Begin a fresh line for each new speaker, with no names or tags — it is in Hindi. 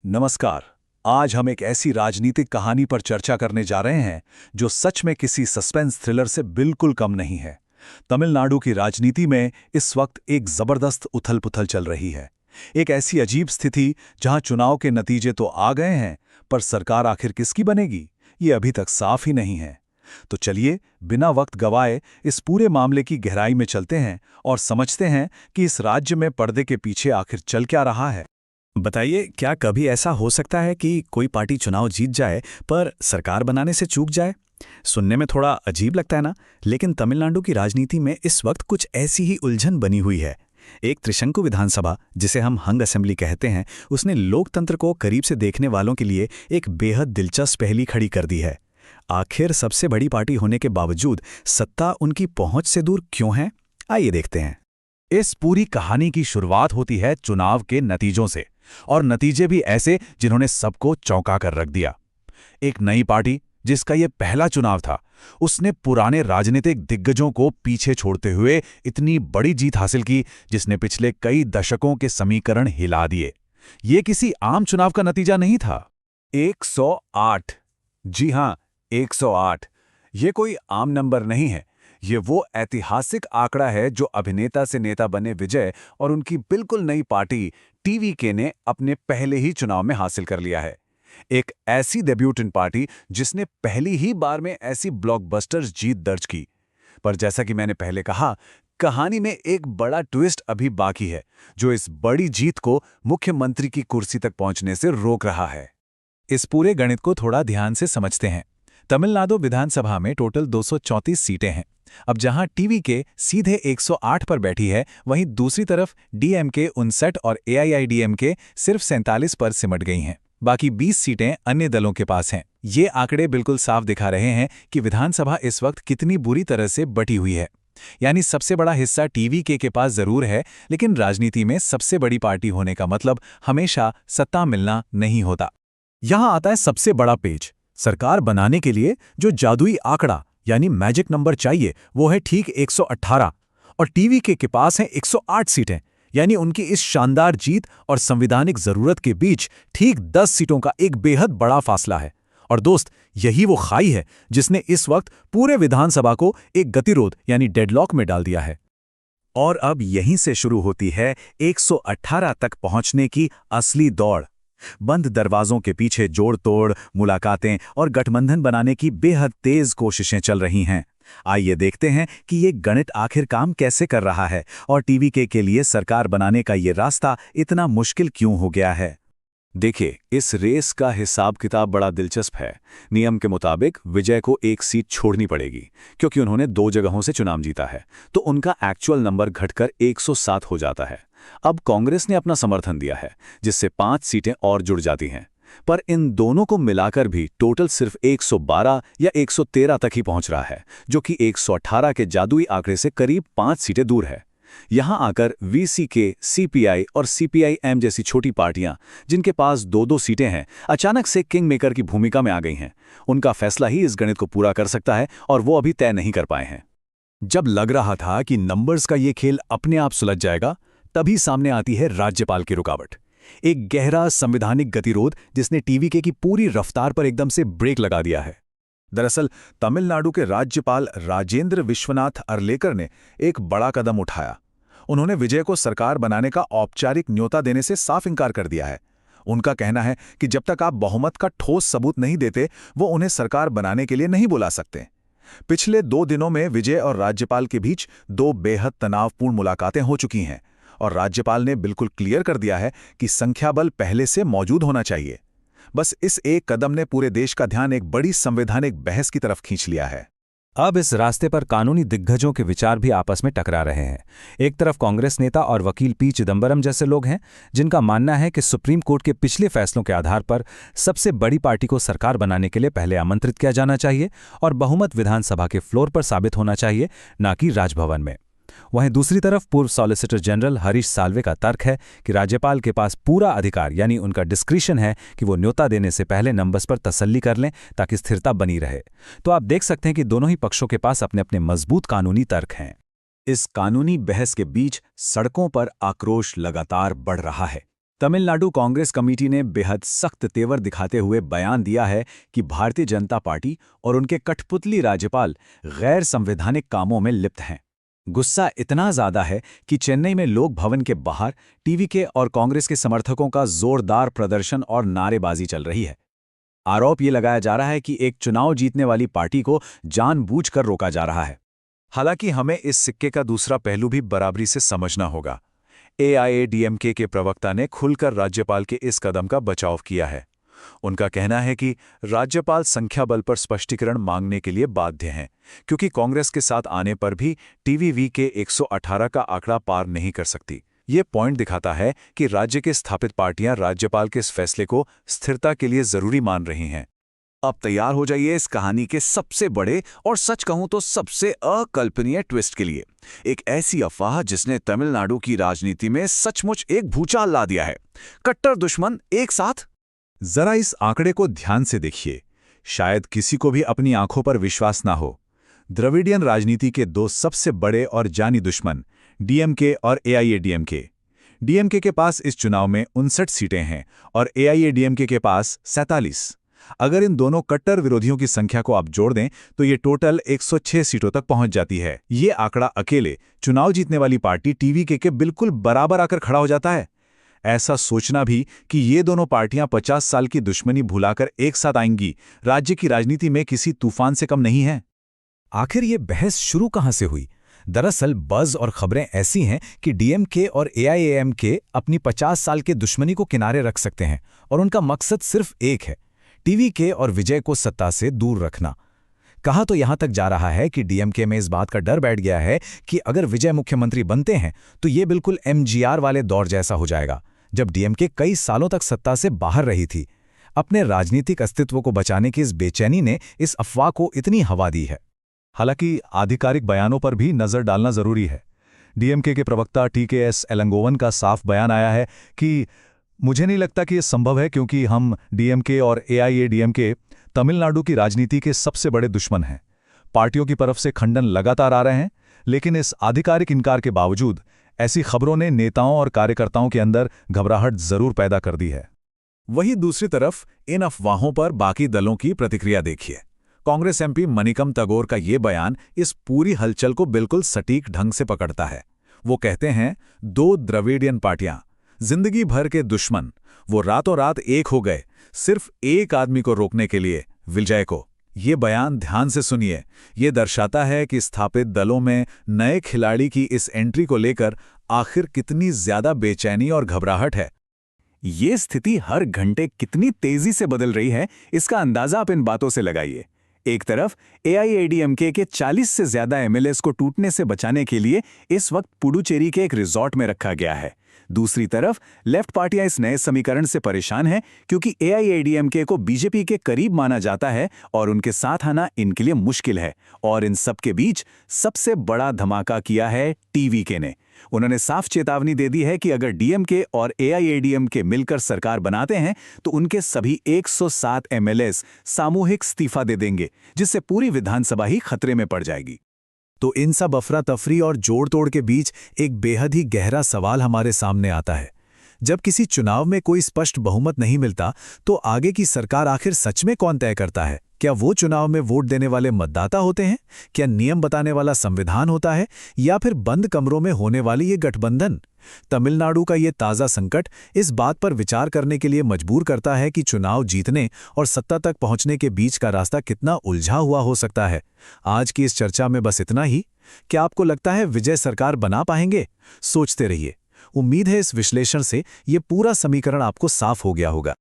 नमस्कार। आज हम एक ऐसी राजनीतिक कहानी पर चर्चा करने जा रहे हैं जो सच में किसी सस्पेंस थ्रिलर से बिल्कुल कम नहीं है। तमिलनाडु की राजनीति में इस वक्त एक जबरदस्त उथल-पुथल चल रही है। एक ऐसी अजीब स्थिति जहां चुनाव के नतीजे तो आ गए हैं, पर सरकार आखिर किसकी बनेगी, ये अभी तक साफ ही नहीं है। तो चलिए, बिना वक्त गवाए इस पूरे मामले की गहराई में चलते हैं और समझते हैं कि इस राज्य में पर्दे के पीछे आखिर चल क्या रहा है।
बताइए, क्या कभी ऐसा हो सकता है कि कोई पार्टी चुनाव जीत जाए पर सरकार बनाने से चूक जाए? सुनने में थोड़ा अजीब लगता है ना, लेकिन तमिलनाडु की राजनीति में इस वक्त कुछ ऐसी ही उलझन बनी हुई है। एक त्रिशंकु विधानसभा, जिसे हम हंग असेंबली कहते हैं, उसने लोकतंत्र को करीब से देखने वालों के लिए एक बेहद दिलचस्प पहेली खड़ी कर दी है। आखिर सबसे बड़ी पार्टी होने के बावजूद सत्ता उनकी पहुंच से दूर क्यों है? आइए देखते हैं।
इस पूरी कहानी की शुरुआत होती है चुनाव के नतीजों से, और नतीजे भी ऐसे जिन्होंने सबको चौंका कर रख दिया। एक नई पार्टी, जिसका ये पहला चुनाव था, उसने पुराने राजनीतिक दिग्गजों को पीछे छोड़ते हुए इतनी बड़ी जीत हासिल की जिसने पिछले कई दशकों के समीकरण हिला दिए। ये किसी आम चुनाव का नतीजा नहीं था। 108, जी हां, 108। ये कोई आम नंबर नहीं है। ये वो ऐतिहासिक आंकड़ा है जो अभिनेता से नेता बने विजय और उनकी बिल्कुल नई पार्टी टीवीके ने अपने पहले ही चुनाव में हासिल कर लिया है। एक ऐसी डेब्यूटेंट पार्टी जिसने पहली ही बार में ऐसी ब्लॉकबस्टर जीत दर्ज की। पर जैसा कि मैंने पहले कहा, कहानी में एक बड़ा ट्विस्ट अभी बाकी है, जो इस बड़ी जीत को मुख्यमंत्री की कुर्सी तक पहुंचने से रोक रहा है। इस पूरे गणित को थोड़ा ध्यान से समझते हैं। तमिलनाडु विधानसभा में टोटल 234 सीटें हैं। अब जहां टीवीके सीधे 108 पर बैठी है, वहीं दूसरी तरफ डीएमके 59 और एआईआईडीएमके सिर्फ 47 पर सिमट गई हैं। बाकी 20 सीटें अन्य दलों के पास हैं। ये आंकड़े बिल्कुल साफ दिखा रहे हैं कि विधानसभा इस वक्त कितनी बुरी तरह से बटी हुई है। यानी सबसे बड़ा हिस्सा टीवीके के पास जरूर है, लेकिन राजनीति में सबसे बड़ी पार्टी होने का मतलब हमेशा सत्ता मिलना नहीं होता। यहां आता है सबसे बड़ा पेच। सरकार बनाने के लिए जो जादुई आंकड़ा यानी मैजिक नंबर चाहिए, वो है ठीक 118, और टीवीके के पास है 108 सीटें। यानी उनकी इस शानदार जीत और संवैधानिक जरूरत के बीच ठीक 10 सीटों का एक बेहद बड़ा फासला है। और दोस्त, यही वो खाई है जिसने इस वक्त पूरे विधानसभा को एक गतिरोध यानी डेडलॉक में डाल दिया है। और अब यहीं से शुरू होती है 118 तक पहुंचने की असली दौड़। बंद दरवाजों के पीछे जोड़ तोड़, मुलाकातें और गठबंधन बनाने की बेहद तेज कोशिशें चल रही हैं। आइए देखते हैं कि ये गणित आखिर काम कैसे कर रहा है और टीवीके के लिए सरकार बनाने का ये रास्ता इतना मुश्किल क्यों हो गया है। देखिए, इस रेस का हिसाब किताब बड़ा दिलचस्प है। नियम के मुताबिक विजय को एक सीट छोड़नी पड़ेगी, क्योंकि उन्होंने 2 जगहों से चुनाव जीता है, तो उनका एक्चुअल नंबर घटकर 107 हो जाता है। अब कांग्रेस ने अपना समर्थन दिया है, जिससे 5 सीटें और जुड़ जाती हैं। पर इन दोनों को मिलाकर भी टोटल सिर्फ 112 या 113 तक ही पहुंच रहा है, जो कि 118 के जादुई आंकड़े से करीब 5 सीटें दूर है। यहां आकर वीसीके, सीपीआई और सीपीआईएम जैसी छोटी पार्टियां, जिनके पास 2-2 सीटें हैं, अचानक से किंग मेकर की भूमिका में आ गई हैं। उनका फैसला ही इस गणित को पूरा कर सकता है, और वो अभी तय नहीं कर पाए हैं। जब लग रहा था कि नंबर्स का ये खेल अपने आप सुलझ जाएगा, तभी सामने आती है राज्यपाल की रुकावट। एक गहरा संवैधानिक गतिरोध जिसने टीवीके की पूरी रफ्तार पर एकदम से ब्रेक लगा दिया है। दरअसल तमिलनाडु के राज्यपाल राजेंद्र विश्वनाथ अर्लेकर ने एक बड़ा कदम उठाया। उन्होंने विजय को सरकार बनाने का औपचारिक न्योता देने से साफ इनकार कर दिया है। उनका कहना है कि जब तक आप बहुमत का ठोस सबूत नहीं देते, वो उन्हें सरकार बनाने के लिए नहीं बुला सकते। पिछले 2 दिनों में विजय और राज्यपाल के बीच 2 बेहद तनावपूर्ण मुलाकातें हो चुकी हैं, और राज्यपाल ने बिल्कुल क्लियर कर दिया है कि संख्याबल पहले से मौजूद होना चाहिए। बस इस एक कदम ने पूरे देश का ध्यान एक बड़ी संवैधानिक बहस की तरफ खींच लिया है।
अब इस रास्ते पर कानूनी दिग्गजों के विचार भी आपस में टकरा रहे हैं। एक तरफ कांग्रेस नेता और वकील पी चिदंबरम जैसे लोग हैं, जिनका मानना है कि सुप्रीम कोर्ट के पिछले फैसलों के आधार पर सबसे बड़ी पार्टी को सरकार बनाने के लिए पहले आमंत्रित किया जाना चाहिए और बहुमत विधानसभा के फ्लोर पर साबित होना चाहिए, न कि राजभवन में। वहीं दूसरी तरफ पूर्व सॉलिसिटर जनरल हरीश साल्वे का तर्क है कि राज्यपाल के पास पूरा अधिकार यानी उनका डिस्क्रिशन है कि वो न्योता देने से पहले नंबर्स पर तसल्ली कर लें ताकि स्थिरता बनी रहे। तो आप देख सकते हैं कि दोनों ही पक्षों के पास अपने अपने मजबूत कानूनी तर्क हैं।
इस कानूनी बहस के बीच सड़कों पर आक्रोश लगातार बढ़ रहा है।
तमिलनाडु कांग्रेस कमेटी ने बेहद सख्त तेवर दिखाते हुए बयान दिया है कि भारतीय जनता पार्टी और उनके कठपुतली राज्यपाल गैर संवैधानिक कामों में लिप्त हैं। गुस्सा इतना ज्यादा है कि चेन्नई में लोक भवन के बाहर टीवी के और कांग्रेस के समर्थकों का जोरदार प्रदर्शन और नारेबाजी चल रही है। आरोप ये लगाया जा रहा है कि एक चुनाव जीतने वाली पार्टी को जानबूझकर रोका जा रहा है।
हालांकि हमें इस सिक्के का दूसरा पहलू भी बराबरी से समझना होगा। AIADMK के प्रवक्ता ने खुलकर राज्यपाल के इस कदम का बचाव किया है। उनका कहना है कि राज्यपाल संख्या बल पर स्पष्टीकरण मांगने के लिए बाध्य हैं, क्योंकि कांग्रेस के साथ आने पर भी TVV के 118 का आंकड़ा पार नहीं कर सकती। ये पॉइंट दिखाता है कि राज्य के स्थापित पार्टियां राज्यपाल के इस फैसले को स्थिरता के लिए जरूरी मान रही हैं।
अब तैयार हो जाइए इस कहानी के सबसे बड़े और सच कहूं तो सबसे अकल्पनीय ट्विस्ट के लिए। एक ऐसी अफवाह जिसने तमिलनाडु की राजनीति में सचमुच एक भूचाल ला दिया है। कट्टर दुश्मन एक साथ।
जरा इस आंकड़े को ध्यान से देखिए, शायद किसी को भी अपनी आंखों पर विश्वास ना हो। द्रविडियन राजनीति के दो सबसे बड़े और जानी दुश्मन DMK और AIADMK। DMK के पास इस चुनाव में 59 सीटें हैं और AIADMK के पास 47। अगर इन दोनों कट्टर विरोधियों की संख्या को आप जोड़ दें तो ये टोटल 106 सीटों तक पहुंच जाती है। ये आंकड़ा अकेले चुनाव जीतने वाली पार्टी TVK के बिल्कुल बराबर आकर खड़ा हो जाता है। ऐसा सोचना भी कि ये दोनों पार्टियां 50 साल की दुश्मनी भुलाकर एक साथ आएंगी, राज्य की राजनीति में किसी तूफान से कम नहीं है।
आखिर ये बहस शुरू कहां से हुई? दरअसल बज़ और खबरें ऐसी हैं कि DMK और AIAMK अपनी 50 साल के दुश्मनी को किनारे रख सकते हैं और उनका मकसद सिर्फ एक है, TVK और विजय को सत्ता से दूर रखना। कहा तो यहां तक जा रहा है कि DMK में इस बात का डर बैठ गया है कि अगर विजय मुख्यमंत्री बनते हैं तो ये बिल्कुल MGR वाले दौर जैसा हो जाएगा, जब DMK कई सालों तक सत्ता से बाहर रही थी। अपने राजनीतिक अस्तित्व को बचाने की इस बेचैनी ने इस अफवाह को इतनी हवा दी है।
हालांकि आधिकारिक बयानों पर भी नजर डालना जरूरी है। DMK के प्रवक्ता TKS एलंगोवन का साफ बयान आया है कि मुझे नहीं लगता कि यह संभव है, क्योंकि हम DMK और AIADMK तमिलनाडु की राजनीति के सबसे बड़े दुश्मन हैं। पार्टियों की तरफ से खंडन लगातार आ रहे हैं, लेकिन इस आधिकारिक इनकार के बावजूद ऐसी खबरों ने नेताओं और कार्यकर्ताओं के अंदर घबराहट जरूर पैदा कर दी है। वहीं दूसरी तरफ इन अफवाहों पर बाकी दलों की प्रतिक्रिया देखिए। कांग्रेस MP मनिकम तगोर का ये बयान इस पूरी हलचल को बिल्कुल सटीक ढंग से पकड़ता है। वो कहते हैं, दो द्रविडियन पार्टियां, जिंदगी भर के दुश्मन, वो रातों रात एक हो गए सिर्फ एक आदमी को रोकने के लिए, विजय को। ये बयान ध्यान से सुनिए। ये दर्शाता है कि स्थापित दलों में नए खिलाड़ी की इस एंट्री को लेकर आखिर कितनी ज्यादा बेचैनी और घबराहट है।
ये स्थिति हर घंटे कितनी तेजी से बदल रही है, इसका अंदाजा आप इन बातों से लगाइए। एक तरफ AIADMK के 40 से ज्यादा MLAs को टूटने से बचाने के लिए इस वक्त पुडुचेरी के एक रिजॉर्ट में रखा गया है। दूसरी तरफ लेफ्ट पार्टियां इस नए समीकरण से परेशान हैं, क्योंकि AIADMK को BJP के करीब माना जाता है और उनके साथ आना इनके लिए मुश्किल है। और इन सब के बीच सबसे बड़ा धमाका किया है TVK ने। उन्होंने साफ चेतावनी दे दी है कि अगर DMK और AIADMK मिलकर सरकार बनाते हैं तो उनके सभी 107 MLAs सामूहिक इस्तीफा दे देंगे, जिससे पूरी विधानसभा ही खतरे में पड़ जाएगी। तो इन सब अफरा तफरी और जोड़ तोड़ के बीच एक बेहद ही गहरा सवाल हमारे सामने आता है। जब किसी चुनाव में कोई स्पष्ट बहुमत नहीं मिलता तो आगे की सरकार आखिर सच में कौन तय करता है? क्या वो चुनाव में वोट देने वाले मतदाता होते हैं? क्या नियम बताने वाला संविधान होता है, या फिर बंद कमरों में होने वाली ये गठबंधन? तमिलनाडु का ये ताज़ा संकट इस बात पर विचार करने के लिए मजबूर करता है कि चुनाव जीतने और सत्ता तक पहुंचने के बीच का रास्ता कितना उलझा हुआ हो सकता है। आज की इस चर्चा में बस इतना ही। क्या आपको लगता है विजय सरकार बना पाएंगे? सोचते रहिए। उम्मीद है इस विश्लेषण से ये पूरा समीकरण आपको साफ हो गया होगा।